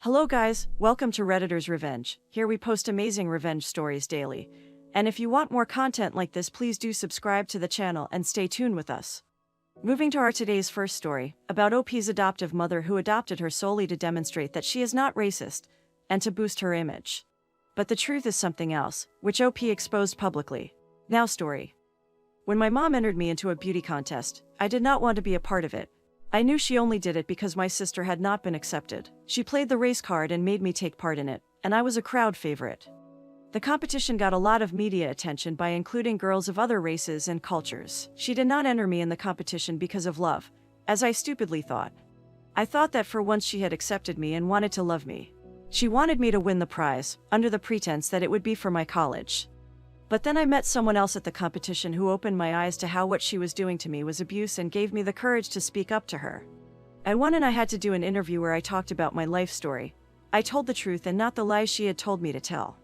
Hello guys, welcome to Redditor's Revenge. Here we post amazing revenge stories daily. And if you want more content like this, please do subscribe to the channel and stay tuned with us. Moving to our today's first story, about OP's adoptive mother who adopted her solely to demonstrate that she is not racist, and to boost her image. But the truth is something else, which OP exposed publicly. Now story. When my mom entered me into a beauty contest, I did not want to be a part of it. I knew she only did it because my sister had not been accepted. She played the race card and made me take part in it, and I was a crowd favorite. The competition got a lot of media attention by including girls of other races and cultures. She did not enter me in the competition because of love, as I stupidly thought. I thought that for once she had accepted me and wanted to love me. She wanted me to win the prize, under the pretense that it would be for my college. But then I met someone else at the competition who opened my eyes to how what she was doing to me was abuse and gave me the courage to speak up to her. I won and I had to do an interview where I talked about my life story. I told the truth and not the lies she had told me to tell.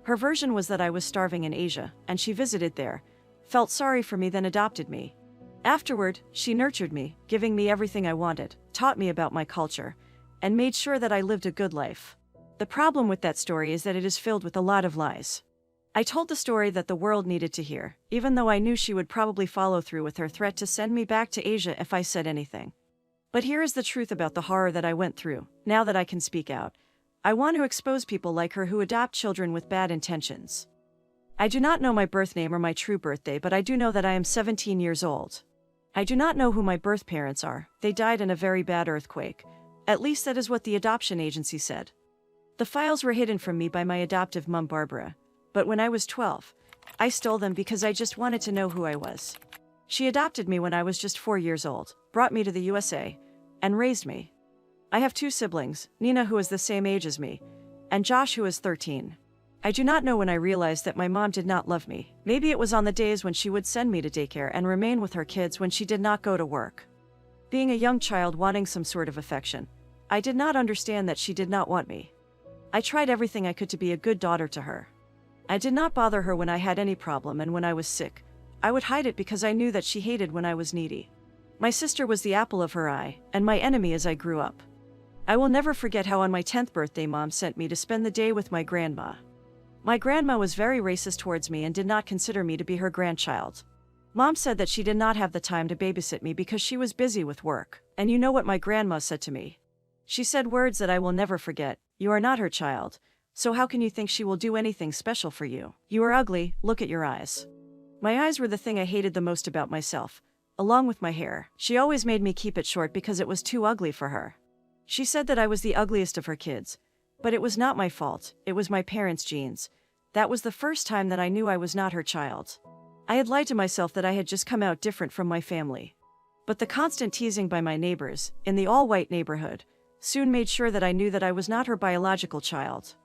Her version was that I was starving in Asia, and she visited there, felt sorry for me, then adopted me. Afterward, she nurtured me, giving me everything I wanted, taught me about my culture, and made sure that I lived a good life. The problem with that story is that it is filled with a lot of lies. I told the story that the world needed to hear, even though I knew she would probably follow through with her threat to send me back to Asia if I said anything. But here is the truth about the horror that I went through. Now that I can speak out, I want to expose people like her who adopt children with bad intentions. I do not know my birth name or my true birthday, but I do know that I am 17 years old. I do not know who my birth parents are. They died in a very bad earthquake. At least that is what the adoption agency said. The files were hidden from me by my adoptive mom Barbara. But when I was 12, I stole them because I just wanted to know who I was. She adopted me when I was just 4 years old, brought me to the USA, and raised me. I have 2 siblings, Nina, who is the same age as me, and Josh, who is 13. I do not know when I realized that my mom did not love me. Maybe it was on the days when she would send me to daycare and remain with her kids when she did not go to work. Being a young child wanting some sort of affection, I did not understand that she did not want me. I tried everything I could to be a good daughter to her. I did not bother her when I had any problem, and when I was sick, I would hide it because I knew that she hated when I was needy. My sister was the apple of her eye, and my enemy as I grew up. I will never forget how on my 10th birthday mom sent me to spend the day with my grandma. My grandma was very racist towards me and did not consider me to be her grandchild. Mom said that she did not have the time to babysit me because she was busy with work. And you know what my grandma said to me? She said words that I will never forget. "You are not her child. So how can you think she will do anything special for you? You are ugly, look at your eyes." My eyes were the thing I hated the most about myself, along with my hair. She always made me keep it short because it was too ugly for her. She said that I was the ugliest of her kids, but it was not my fault, it was my parents' genes. That was the first time that I knew I was not her child. I had lied to myself that I had just come out different from my family. But the constant teasing by my neighbors, in the all-white neighborhood, soon made sure that I knew that I was not her biological child.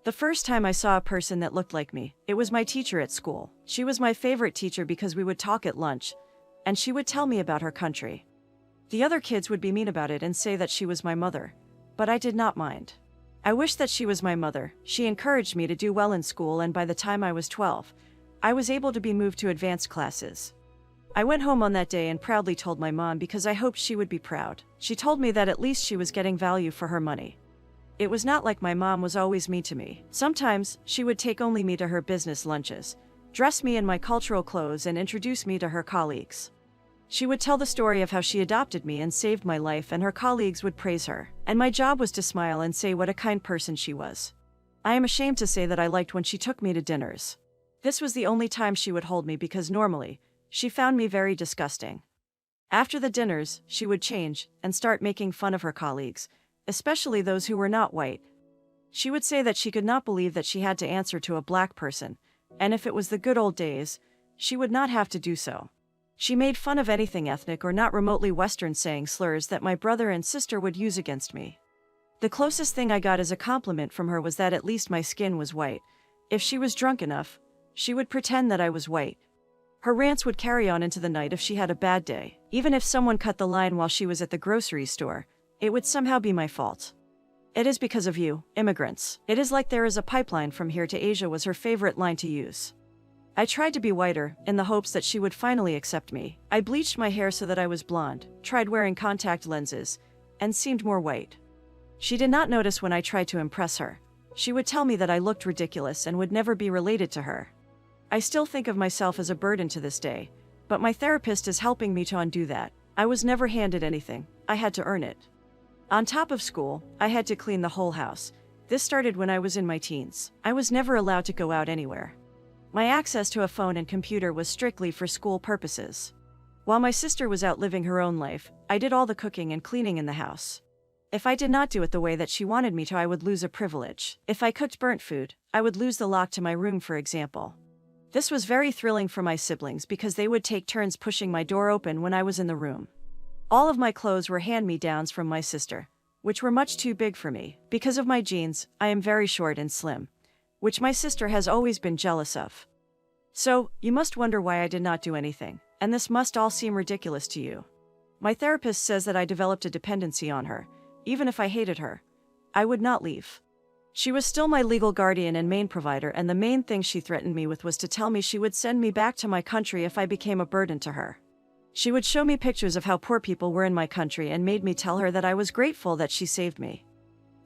The first time I saw a person that looked like me, it was my teacher at school. She was my favorite teacher because we would talk at lunch, and she would tell me about her country. The other kids would be mean about it and say that she was my mother, but I did not mind. I wished that she was my mother. She encouraged me to do well in school, and by the time I was 12, I was able to be moved to advanced classes. I went home on that day and proudly told my mom because I hoped she would be proud. She told me that at least she was getting value for her money. It was not like my mom was always mean to me. Sometimes, she would take only me to her business lunches, dress me in my cultural clothes, and introduce me to her colleagues. She would tell the story of how she adopted me and saved my life, and her colleagues would praise her. And my job was to smile and say what a kind person she was. I am ashamed to say that I liked when she took me to dinners. This was the only time she would hold me because normally, she found me very disgusting. After the dinners, she would change and start making fun of her colleagues, especially those who were not white. She would say that she could not believe that she had to answer to a black person, and if it was the good old days, she would not have to do so. She made fun of anything ethnic or not remotely Western, saying slurs that my brother and sister would use against me. The closest thing I got as a compliment from her was that at least my skin was white. If she was drunk enough, she would pretend that I was white. Her rants would carry on into the night if she had a bad day. Even if someone cut the line while she was at the grocery store, it would somehow be my fault. "It is because of you, immigrants. It is like there is a pipeline from here to Asia," was her favorite line to use. I tried to be whiter, in the hopes that she would finally accept me. I bleached my hair so that I was blonde, tried wearing contact lenses, and seemed more white. She did not notice when I tried to impress her. She would tell me that I looked ridiculous and would never be related to her. I still think of myself as a burden to this day, but my therapist is helping me to undo that. I was never handed anything, I had to earn it. On top of school, I had to clean the whole house. This started when I was in my teens. I was never allowed to go out anywhere. My access to a phone and computer was strictly for school purposes. While my sister was out living her own life, I did all the cooking and cleaning in the house. If I did not do it the way that she wanted me to, I would lose a privilege. If I cooked burnt food, I would lose the lock to my room, for example. This was very thrilling for my siblings because they would take turns pushing my door open when I was in the room. All of my clothes were hand-me-downs from my sister, which were much too big for me. Because of my genes, I am very short and slim, which my sister has always been jealous of. So, you must wonder why I did not do anything, and this must all seem ridiculous to you. My therapist says that I developed a dependency on her. Even if I hated her, I would not leave. She was still my legal guardian and main provider, and the main thing she threatened me with was to tell me she would send me back to my country if I became a burden to her. She would show me pictures of how poor people were in my country and made me tell her that I was grateful that she saved me.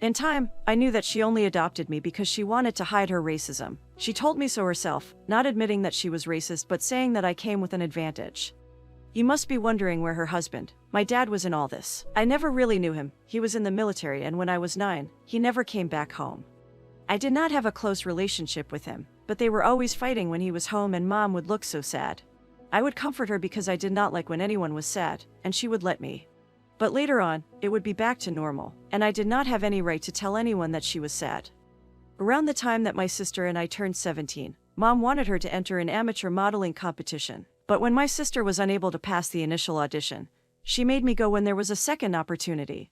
In time, I knew that she only adopted me because she wanted to hide her racism. She told me so herself, not admitting that she was racist but saying that I came with an advantage. You must be wondering where her husband, my dad, was in all this. I never really knew him. He was in the military, and when I was 9, he never came back home. I did not have a close relationship with him, but they were always fighting when he was home and Mom would look so sad. I would comfort her because I did not like when anyone was sad, and she would let me. But later on, it would be back to normal, and I did not have any right to tell anyone that she was sad. Around the time that my sister and I turned 17, Mom wanted her to enter an amateur modeling competition. But when my sister was unable to pass the initial audition, she made me go when there was a second opportunity.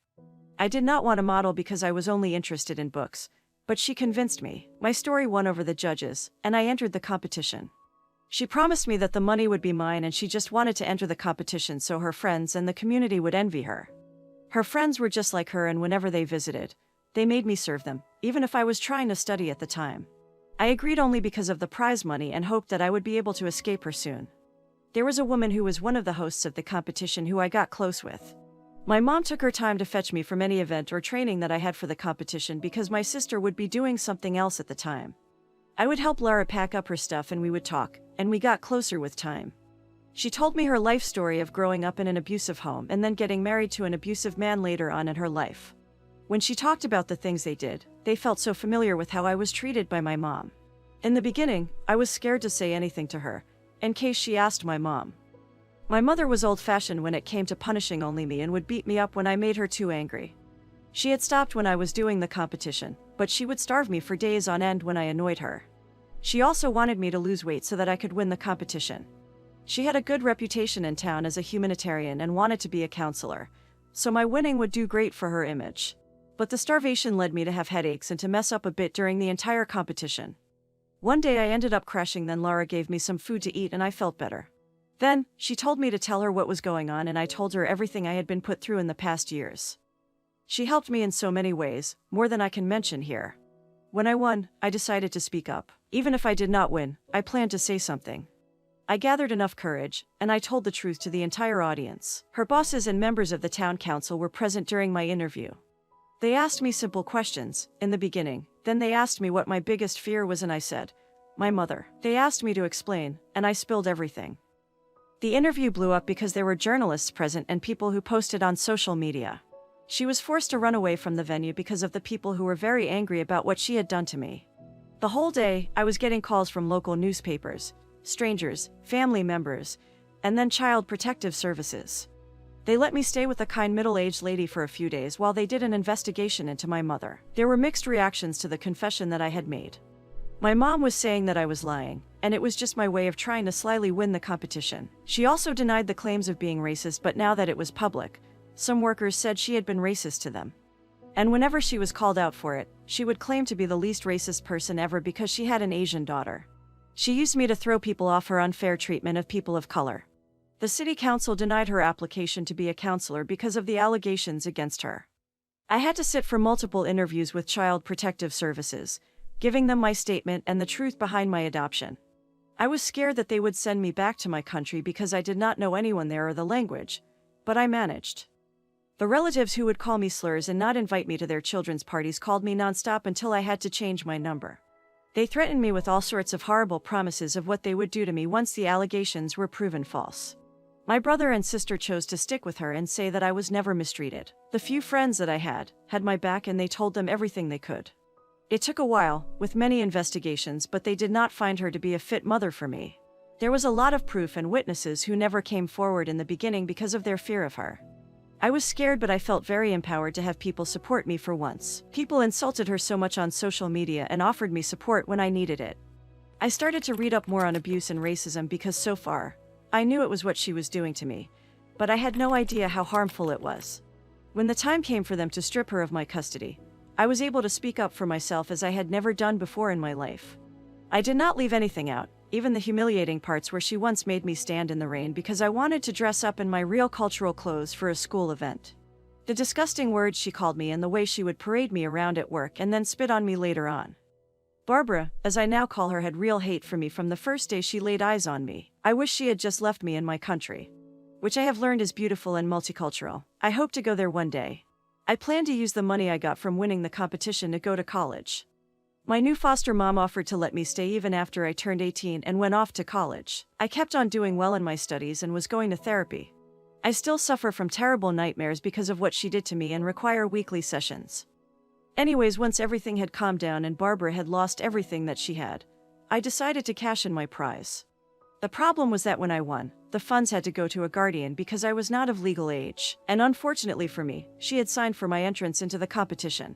I did not want to model because I was only interested in books, but she convinced me. My story won over the judges, and I entered the competition. She promised me that the money would be mine, and she just wanted to enter the competition so her friends and the community would envy her. Her friends were just like her, and whenever they visited, they made me serve them, even if I was trying to study at the time. I agreed only because of the prize money and hoped that I would be able to escape her soon. There was a woman who was one of the hosts of the competition who I got close with. My mom took her time to fetch me from any event or training that I had for the competition because my sister would be doing something else at the time. I would help Lara pack up her stuff and we would talk, and we got closer with time. She told me her life story of growing up in an abusive home and then getting married to an abusive man later on in her life. When she talked about the things they did, they felt so familiar with how I was treated by my mom. In the beginning, I was scared to say anything to her, in case she asked my mom. My mother was old-fashioned when it came to punishing only me and would beat me up when I made her too angry. She had stopped when I was doing the competition, but she would starve me for days on end when I annoyed her. She also wanted me to lose weight so that I could win the competition. She had a good reputation in town as a humanitarian and wanted to be a counselor, so my winning would do great for her image. But the starvation led me to have headaches and to mess up a bit during the entire competition. One day I ended up crashing, then Lara gave me some food to eat and I felt better. Then, she told me to tell her what was going on, and I told her everything I had been put through in the past years. She helped me in so many ways, more than I can mention here. When I won, I decided to speak up. Even if I did not win, I planned to say something. I gathered enough courage, and I told the truth to the entire audience. Her bosses and members of the town council were present during my interview. They asked me simple questions, in the beginning, then they asked me what my biggest fear was and I said, my mother. They asked me to explain, and I spilled everything. The interview blew up because there were journalists present and people who posted on social media. She was forced to run away from the venue because of the people who were very angry about what she had done to me. The whole day, I was getting calls from local newspapers, strangers, family members, and then Child Protective Services. They let me stay with a kind middle-aged lady for a few days while they did an investigation into my mother. There were mixed reactions to the confession that I had made. My mom was saying that I was lying, and it was just my way of trying to slyly win the competition. She also denied the claims of being racist, but now that it was public, some workers said she had been racist to them. And whenever she was called out for it, she would claim to be the least racist person ever because she had an Asian daughter. She used me to throw people off her unfair treatment of people of color. The city council denied her application to be a counselor because of the allegations against her. I had to sit for multiple interviews with Child Protective Services, giving them my statement and the truth behind my adoption. I was scared that they would send me back to my country because I did not know anyone there or the language, but I managed. The relatives who would call me slurs and not invite me to their children's parties called me nonstop until I had to change my number. They threatened me with all sorts of horrible promises of what they would do to me once the allegations were proven false. My brother and sister chose to stick with her and say that I was never mistreated. The few friends that I had my back, and they told them everything they could. It took a while, with many investigations, but they did not find her to be a fit mother for me. There was a lot of proof and witnesses who never came forward in the beginning because of their fear of her. I was scared, but I felt very empowered to have people support me for once. People insulted her so much on social media and offered me support when I needed it. I started to read up more on abuse and racism because so far, I knew it was what she was doing to me, but I had no idea how harmful it was. When the time came for them to strip her of my custody, I was able to speak up for myself as I had never done before in my life. I did not leave anything out, even the humiliating parts where she once made me stand in the rain because I wanted to dress up in my real cultural clothes for a school event. The disgusting words she called me and the way she would parade me around at work and then spit on me later on. Barbara, as I now call her, had real hate for me from the first day she laid eyes on me. I wish she had just left me in my country, which I have learned is beautiful and multicultural. I hope to go there one day. I plan to use the money I got from winning the competition to go to college. My new foster mom offered to let me stay even after I turned 18 and went off to college. I kept on doing well in my studies and was going to therapy. I still suffer from terrible nightmares because of what she did to me and require weekly sessions. Anyways, once everything had calmed down and Barbara had lost everything that she had, I decided to cash in my prize. The problem was that when I won, the funds had to go to a guardian because I was not of legal age, and unfortunately for me, she had signed for my entrance into the competition.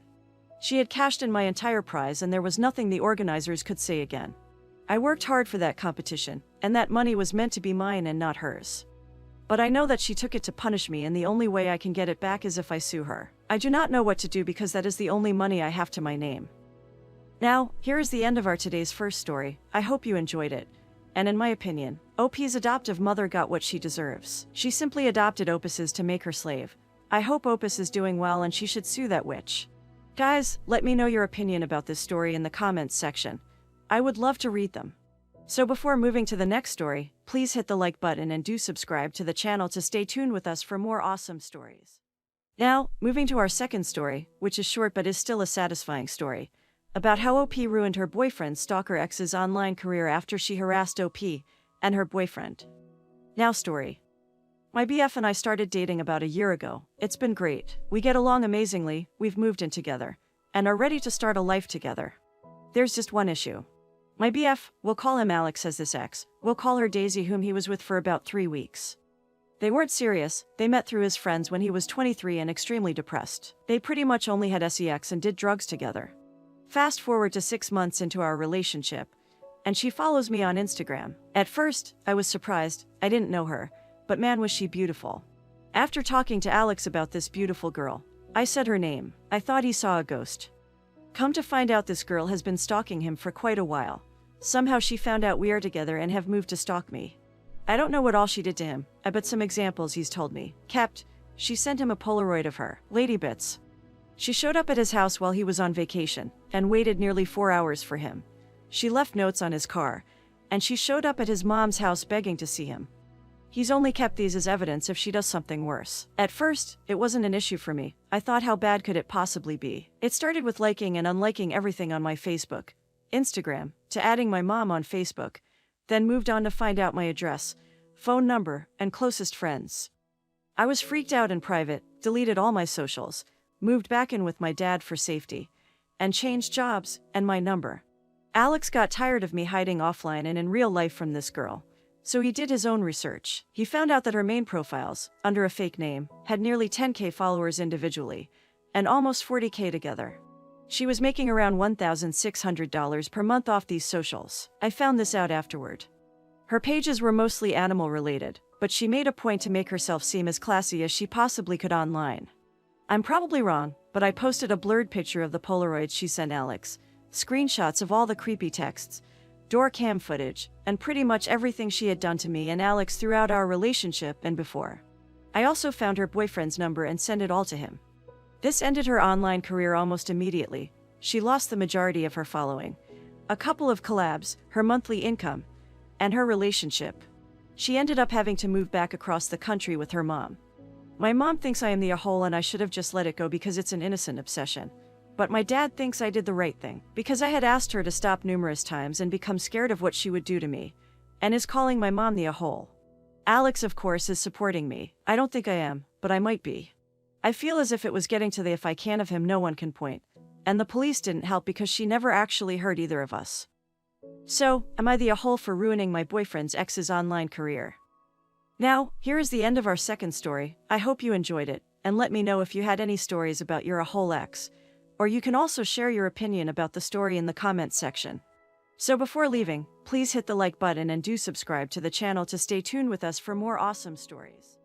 She had cashed in my entire prize and there was nothing the organizers could say again. I worked hard for that competition, and that money was meant to be mine and not hers. But I know that she took it to punish me, and the only way I can get it back is if I sue her. I do not know what to do because that is the only money I have to my name. Now, here is the end of our today's first story. I hope you enjoyed it. And in my opinion, OP's adoptive mother got what she deserves. She simply adopted Opus to make her slave. I hope Opus is doing well and she should sue that witch. Guys, let me know your opinion about this story in the comments section. I would love to read them. So before moving to the next story, please hit the like button and do subscribe to the channel to stay tuned with us for more awesome stories. Now, moving to our second story, which is short but is still a satisfying story, about how OP ruined her boyfriend stalker ex's online career after she harassed OP and her boyfriend. Now story. My BF and I started dating about a year ago. It's been great. We get along amazingly, we've moved in together, and are ready to start a life together. There's just one issue. My BF, we'll call him Alex, as this ex, we'll call her Daisy, whom he was with for about 3 weeks. They weren't serious, they met through his friends when he was 23 and extremely depressed. They pretty much only had sex and did drugs together. Fast forward to 6 months into our relationship, and she follows me on Instagram. At first, I was surprised, I didn't know her, but man was she beautiful. After talking to Alex about this beautiful girl, I said her name. I thought he saw a ghost. Come to find out, this girl has been stalking him for quite a while. Somehow she found out we are together and have moved to stalk me. I don't know what all she did to him, but some examples he's told me. Kept, she sent him a Polaroid of her, Lady Bits. She showed up at his house while he was on vacation, and waited nearly 4 hours for him. She left notes on his car, and she showed up at his mom's house begging to see him. He's only kept these as evidence if she does something worse. At first, it wasn't an issue for me. I thought, how bad could it possibly be? It started with liking and unliking everything on my Facebook, Instagram, to adding my mom on Facebook, then moved on to find out my address, phone number, and closest friends. I was freaked out in private, deleted all my socials, moved back in with my dad for safety, and changed jobs and my number. Alex got tired of me hiding offline and in real life from this girl, so he did his own research. He found out that her main profiles, under a fake name, had nearly 10K followers individually, and almost 40K together. She was making around $1,600 per month off these socials. I found this out afterward. Her pages were mostly animal related, but she made a point to make herself seem as classy as she possibly could online. I'm probably wrong, but I posted a blurred picture of the Polaroids she sent Alex, screenshots of all the creepy texts, door cam footage, and pretty much everything she had done to me and Alex throughout our relationship and before. I also found her boyfriend's number and sent it all to him. This ended her online career almost immediately. She lost the majority of her following, a couple of collabs, her monthly income, and her relationship. She ended up having to move back across the country with her mom. My mom thinks I am the a-hole and I should have just let it go because it's an innocent obsession. But my dad thinks I did the right thing, because I had asked her to stop numerous times and become scared of what she would do to me, and is calling my mom the a-hole. Alex, of course, is supporting me. I don't think I am, but I might be. I feel as if it was getting to the if I can of him no one can point, and the police didn't help because she never actually hurt either of us. So, am I the a-hole for ruining my boyfriend's ex's online career? Now, here is the end of our second story. I hope you enjoyed it, and let me know if you had any stories about your a-hole ex, or you can also share your opinion about the story in the comments section. So before leaving, please hit the like button and do subscribe to the channel to stay tuned with us for more awesome stories.